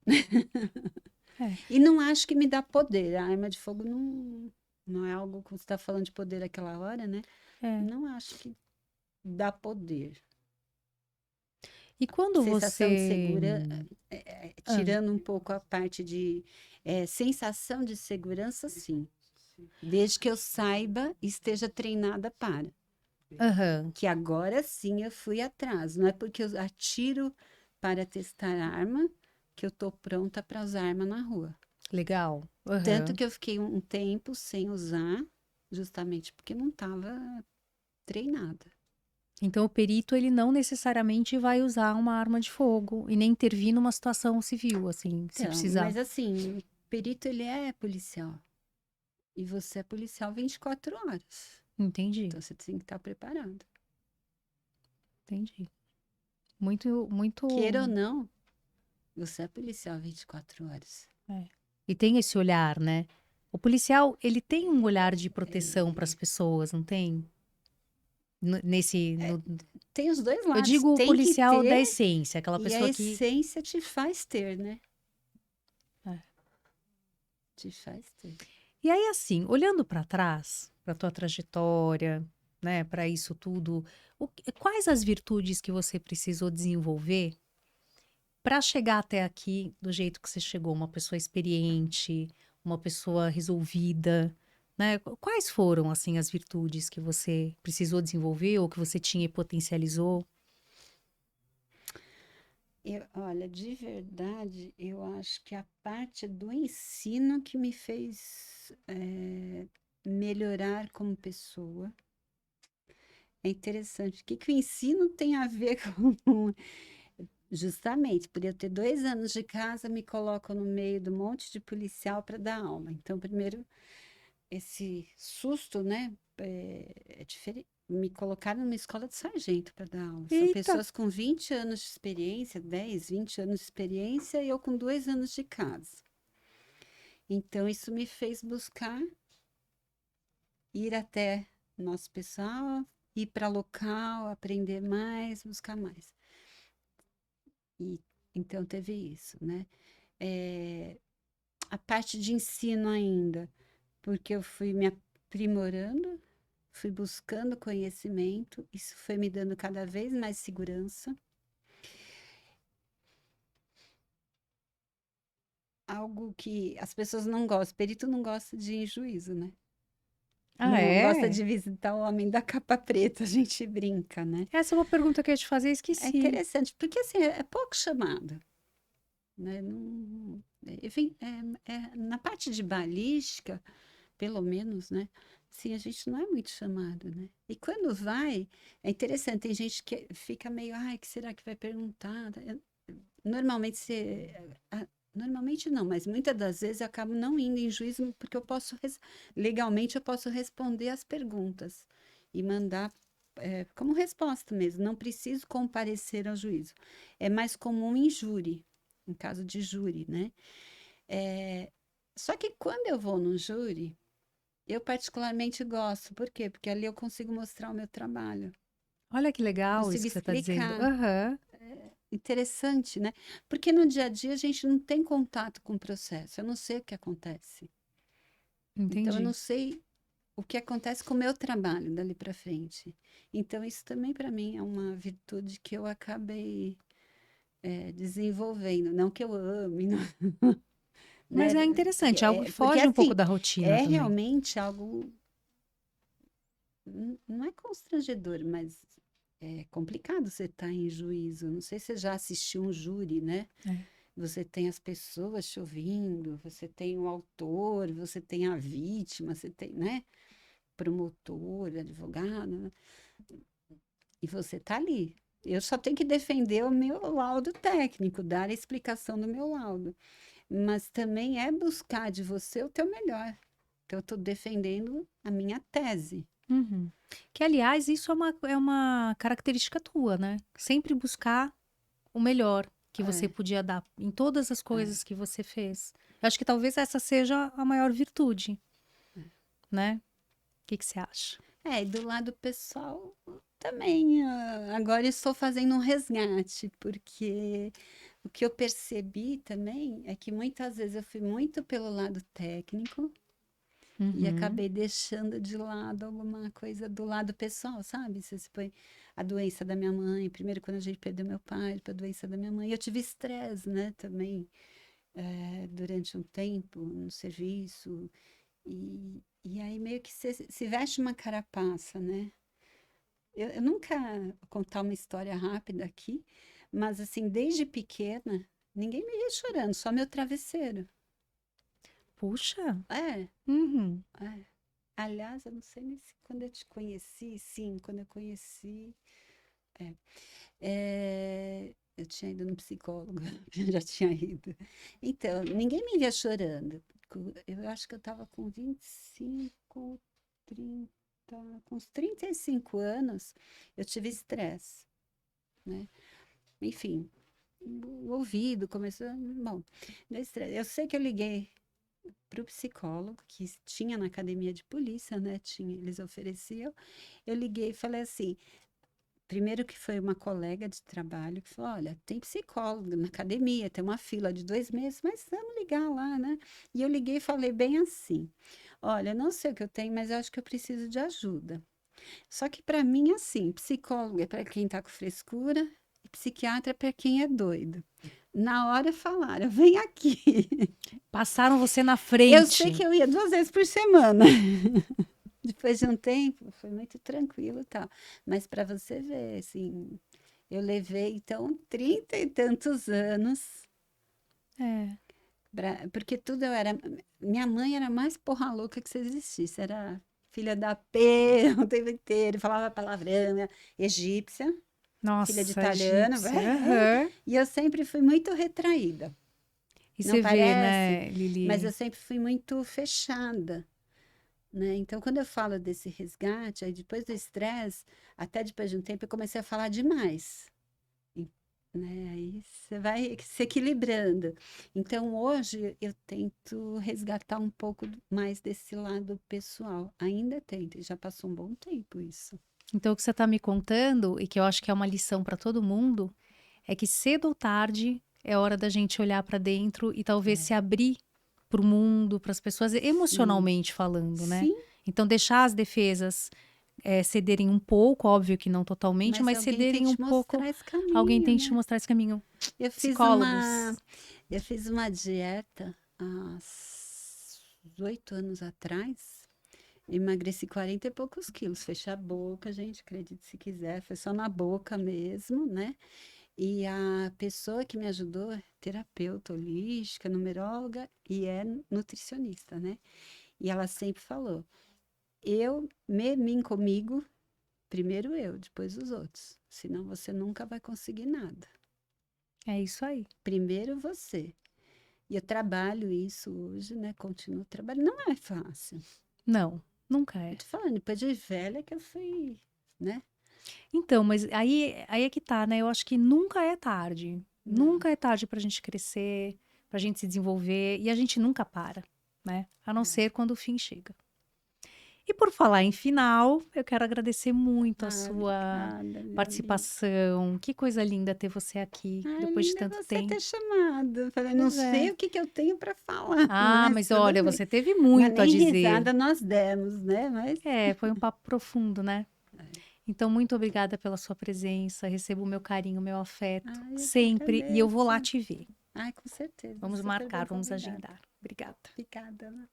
é, E não acho que me dá poder. A arma de fogo não é algo que você está falando de poder aquela hora, né? é. Não acho que dá poder. E quando Sensação de você, segurança, ah, tirando um pouco a parte de sensação de segurança, sim. Desde que eu saiba e esteja treinada para. aham, Que agora sim eu fui atrás. Não é porque eu atiro para testar arma que eu estou pronta para usar arma na rua. legal, Tanto aham. que eu fiquei um tempo sem usar, justamente porque não estava treinada. Então o perito ele não necessariamente vai usar uma arma de fogo e nem intervir numa situação civil, assim, se Então, precisar. mas assim, o perito ele é policial. E você é policial 24 horas. Entendi, Então você tem que estar preparado. entendi. Muito, muito. Queira ou não, você é policial 24 horas. É. E tem esse olhar, né? O policial, ele tem um olhar de proteção para as pessoas, não tem? Nesse, Tem os dois eu lados. digo o Tem que policial da ter, essência, aquela e a pessoa que. essência te faz ter, né? É. Te faz ter. E aí, assim, olhando para trás, para tua trajetória, né, para isso tudo, quais as virtudes que você precisou desenvolver para chegar até aqui do jeito que você chegou? Uma pessoa experiente, uma pessoa resolvida, né? Quais foram, assim, as virtudes que você precisou desenvolver ou que você tinha e potencializou? Olha, de verdade, eu acho que a parte do ensino que me fez melhorar como pessoa. É interessante. O que que o ensino tem a ver com. Justamente, por eu ter 2 anos de casa, me colocam no meio do monte de policial para dar aula. Então, primeiro, esse susto, né? É diferente. Me colocaram numa escola de sargento para dar aula. São Eita! pessoas com 20 anos de experiência, 10, 20 anos de experiência, e eu com 2 anos de casa. Então, isso me fez buscar ir até nosso pessoal, ir para local, aprender mais, buscar mais. E então teve isso, né? Eh, a parte de ensino ainda, porque eu fui me aprimorando, fui buscando conhecimento, isso foi me dando cada vez mais segurança. Algo que as pessoas não gostam, perito não gosta de ir em juízo, né? Ah, Não gosta é? de visitar o homem da capa preta, a gente brinca, né? Essa é uma pergunta que eu ia te fazer, É esqueci. interessante, porque assim, é pouco chamado, né? Não, enfim, na parte de balística, pelo menos, né? Sim, a gente não é muito chamado, né? E quando vai, é interessante, tem gente que fica meio, ai, que será que vai perguntar? Normalmente normalmente não, mas muitas das vezes eu acabo não indo em juízo porque eu posso, legalmente eu posso responder as perguntas e mandar como resposta mesmo, não preciso comparecer ao juízo. É mais comum em júri, em caso de júri, né? É, só que quando eu vou no júri, eu particularmente gosto. Por quê? Porque ali eu consigo mostrar o meu trabalho. Olha que legal isso Consigo que você está dizendo. explicar. Aham, Interessante, né? Porque no dia a dia a gente não tem contato com o processo. Eu não sei o que acontece. Então eu não entendi. sei o que acontece com o meu trabalho dali para frente. Então isso também para mim é uma virtude que eu acabei desenvolvendo. Não que eu ame, não, Mas né? é interessante, é algo que Porque foge um pouco assim, da rotina é também. realmente algo. Não é constrangedor, mas é complicado você estar em juízo. Não sei se você já assistiu um júri, né? É. Você tem as pessoas te ouvindo, você tem o autor, você tem a vítima, você tem, né? Promotor, advogado, né? E você tá ali. Eu só tenho que defender o meu laudo técnico, dar a explicação do meu laudo. Mas também é buscar de você o teu melhor. Então, eu estou defendendo a minha tese. Uhum. Que, aliás, isso é uma característica tua, né? Sempre buscar o melhor que você É, podia dar em todas as é. coisas que você fez. Eu acho que talvez essa seja a maior virtude, né? O que que você acha? E do lado pessoal também. Agora eu estou fazendo um resgate, porque o que eu percebi também é que muitas vezes eu fui muito pelo lado técnico e Uhum. acabei deixando de lado alguma coisa do lado pessoal, sabe? Você se põe a doença da minha mãe, primeiro quando a gente perdeu meu pai, depois a doença da minha mãe. Eu tive estresse, né, também, durante um tempo no serviço. E aí meio que se veste uma carapaça, né? Eu nunca vou contar uma história rápida aqui, mas assim, desde pequena, ninguém me via chorando, só meu travesseiro. Puxa. É, Uhum. é. Aliás, eu não sei nem se quando eu te conheci, sim, quando eu conheci, é, eu tinha ido no psicólogo, eu já tinha ido. Então, ninguém me via chorando. Eu acho que eu estava com 25, 30, com uns 35 anos, eu tive estresse, né? Enfim, o ouvido começou. Bom, deu estresse. Eu sei que eu liguei para o psicólogo, que tinha na academia de polícia, né? Tinha, eles ofereciam. Eu liguei e falei assim. Primeiro que foi uma colega de trabalho que falou, olha, tem psicólogo na academia, tem uma fila de 2 meses, mas vamos ligar lá, né? E eu liguei e falei bem assim, olha, não sei o que eu tenho, mas eu acho que eu preciso de ajuda. Só que para mim, assim, psicólogo é para quem está com frescura e psiquiatra é para quem é doido. Na hora falaram, vem aqui. Passaram você na Eu sei frente. que eu ia 2 vezes por semana. Depois de um tempo, foi muito tranquilo e tal. Mas para você ver, assim, eu levei, então, 30 e tantos anos, É. porque tudo eu era. Minha mãe era a mais porra louca que se existisse. Era filha da P o tempo inteiro, falava palavrão, né? Egípcia, filha de Nossa, italiano. egípcia. Aham. E eu sempre fui muito retraída. E Não você vê, parece, né, mas eu Lili? sempre fui muito fechada. Né? Então, quando eu falo desse resgate, aí depois do estresse, até depois de um tempo, eu comecei a falar demais. E, né? Aí você vai se equilibrando. Então, hoje, eu tento resgatar um pouco mais desse lado pessoal. Ainda tento, já passou um bom tempo isso. Então, o que você está me contando, e que eu acho que é uma lição para todo mundo, é que cedo ou tarde é hora da gente olhar para dentro e talvez É. se abrir para o mundo, para as pessoas, Sim, emocionalmente falando, né? sim, Então, deixar as defesas cederem um pouco, óbvio que não totalmente, mas mas alguém tem cederem um que pouco. mostrar esse Alguém caminho, tem que te né? mostrar esse caminho. Eu fiz uma, Psicólogos. eu fiz uma dieta há 8 anos atrás. Emagreci 40 e poucos quilos. Fechei a boca, gente, acredite se quiser. Foi só na boca mesmo, né? E a pessoa que me ajudou é terapeuta holística, numeróloga e é nutricionista, né? E ela sempre falou: mim comigo, primeiro eu, depois os outros. Senão você nunca vai conseguir nada. É isso aí. Primeiro você. E eu trabalho isso hoje, né? Continuo trabalhando. Não é fácil. Não, nunca Eu é. tô falando, depois de velha que eu fui, né? Então, mas aí é que tá, né? Eu acho que nunca é tarde. Não. Nunca é tarde pra gente crescer, pra gente se desenvolver, e a gente nunca para, né? A não ser quando o fim chega. E por falar em final, eu quero agradecer muito a sua Obrigada, minha linda. participação. Que coisa linda ter você aqui depois de Linda tanto você ter tempo. chamado. Falei, não Pois é. sei o que que eu tenho para falar, Ah, mas mas tudo olha, bem. você teve Mas muito a nem dizer. risada nós demos, né? Mas É, foi um papo profundo, né? é. Então, muito obrigada pela sua presença. Receba o meu carinho, o meu afeto Eu que sempre e eu vou lá agradeço. te ver. Com certeza. Vamos Super bem marcar, vamos convidada. agendar. Obrigada. Obrigada, Ana.